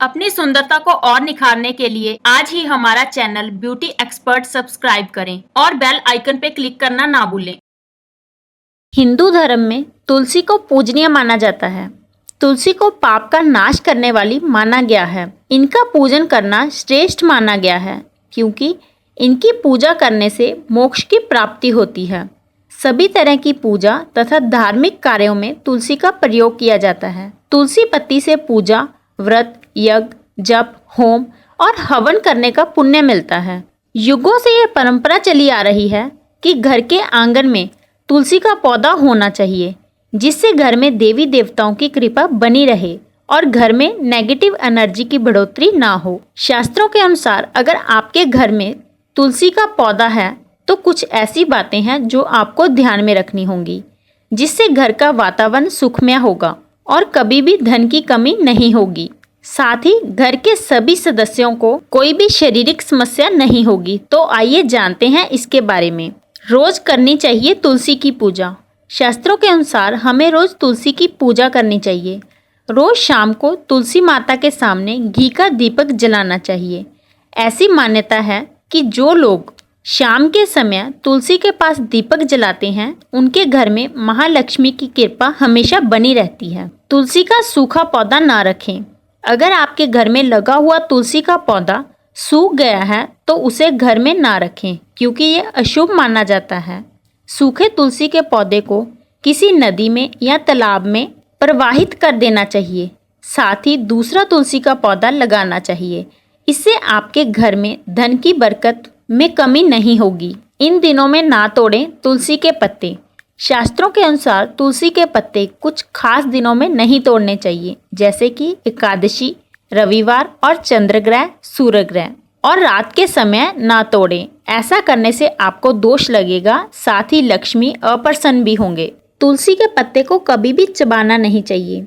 अपनी सुंदरता को और निखारने के लिए आज ही हमारा चैनल ब्यूटी एक्सपर्ट सब्सक्राइब करें और बेल आइकन पे क्लिक करना ना भूलें। हिंदू धर्म में तुलसी को पूजनीय माना जाता है। तुलसी को पाप का नाश करने वाली माना गया है। इनका पूजन करना श्रेष्ठ माना गया है क्योंकि इनकी पूजा करने से मोक्ष की प्राप्ति होती है। सभी तरह की पूजा तथा धार्मिक कार्यों में तुलसी का प्रयोग किया जाता है। तुलसी पत्ती से पूजा, व्रत, यज्ञ, जप, होम और हवन करने का पुण्य मिलता है। युगों से यह परंपरा चली आ रही है कि घर के आंगन में तुलसी का पौधा होना चाहिए, जिससे घर में देवी देवताओं की कृपा बनी रहे और घर में नेगेटिव एनर्जी की बढ़ोतरी ना हो। शास्त्रों के अनुसार अगर आपके घर में तुलसी का पौधा है तो कुछ ऐसी बातें हैं जो आपको ध्यान में रखनी होंगी, जिससे घर का वातावरण सुखमय होगा और कभी भी धन की कमी नहीं होगी। साथ ही घर के सभी सदस्यों को कोई भी शारीरिक समस्या नहीं होगी। तो आइए जानते हैं इसके बारे में। रोज करनी चाहिए तुलसी की पूजा। शास्त्रों के अनुसार हमें रोज तुलसी की पूजा करनी चाहिए। रोज शाम को तुलसी माता के सामने घी का दीपक जलाना चाहिए। ऐसी मान्यता है कि जो लोग शाम के समय तुलसी के पास दीपक जलाते हैं, उनके घर में महालक्ष्मी की कृपा हमेशा बनी रहती है। तुलसी का सूखा पौधा ना रखें। अगर आपके घर में लगा हुआ तुलसी का पौधा सूख गया है तो उसे घर में ना रखें, क्योंकि ये अशुभ माना जाता है। सूखे तुलसी के पौधे को किसी नदी में या तालाब में प्रवाहित कर देना चाहिए। साथ ही दूसरा तुलसी का पौधा लगाना चाहिए। इससे आपके घर में धन की बरकत में कमी नहीं होगी। इन दिनों में ना तोड़ें तुलसी के पत्ते। शास्त्रों के अनुसार तुलसी के पत्ते कुछ खास दिनों में नहीं तोड़ने चाहिए, जैसे कि एकादशी, रविवार और चंद्रग्रह, सूर्य ग्रह, और रात के समय ना तोड़ें। ऐसा करने से आपको दोष लगेगा, साथ ही लक्ष्मी अप्रसन्न भी होंगे। तुलसी के पत्ते को कभी भी चबाना नहीं चाहिए।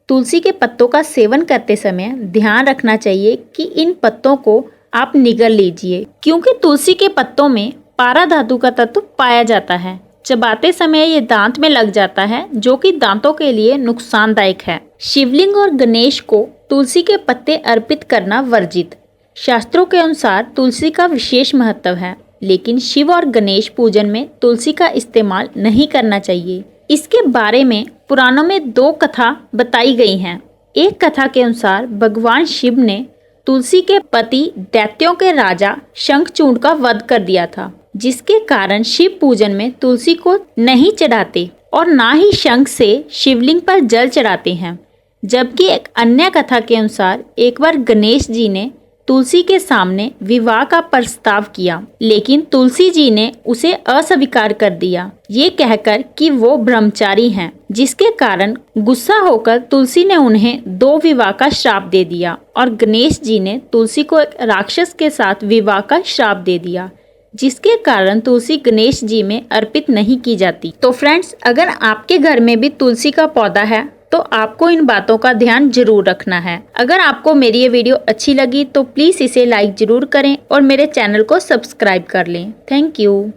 तुलसी के पत्तों का सेवन करते समय ध्यान रखना चाहिए कि इन पत्तों को आप निगल लीजिए, क्योंकि तुलसी के पत्तों में पारा धातु का तत्व पाया जाता है। चबाते समय ये दांत में लग जाता है, जो कि दांतों के लिए नुकसानदायक है। शिवलिंग और गणेश को तुलसी के पत्ते अर्पित करना वर्जित। शास्त्रों के अनुसार तुलसी का विशेष महत्व है, लेकिन शिव और गणेश पूजन में तुलसी का इस्तेमाल नहीं करना चाहिए। इसके बारे में पुराणों में दो कथा बताई गई हैं। एक कथा के अनुसार भगवान शिव ने तुलसी के पति दैत्यों के राजा शंखचूड़ का वध कर दिया था, जिसके कारण शिव पूजन में तुलसी को नहीं चढ़ाते और ना ही शंख से शिवलिंग पर जल चढ़ाते हैं। जबकि एक अन्य कथा के अनुसार एक बार गणेश जी ने तुलसी के सामने विवाह का प्रस्ताव किया, लेकिन तुलसी जी ने उसे अस्वीकार कर दिया, ये कहकर कि वो ब्रह्मचारी हैं, जिसके कारण गुस्सा होकर तुलसी ने उन्हें 2 विवाह का श्राप दे दिया और गणेश जी ने तुलसी को एक राक्षस के साथ विवाह का श्राप दे दिया, जिसके कारण तुलसी गणेश जी में अर्पित नहीं की जाती। तो फ्रेंड्स, अगर आपके घर में भी तुलसी का पौधा है तो आपको इन बातों का ध्यान जरूर रखना है। अगर आपको मेरी ये वीडियो अच्छी लगी तो प्लीज़ इसे लाइक जरूर करें और मेरे चैनल को सब्सक्राइब कर लें। Thank you.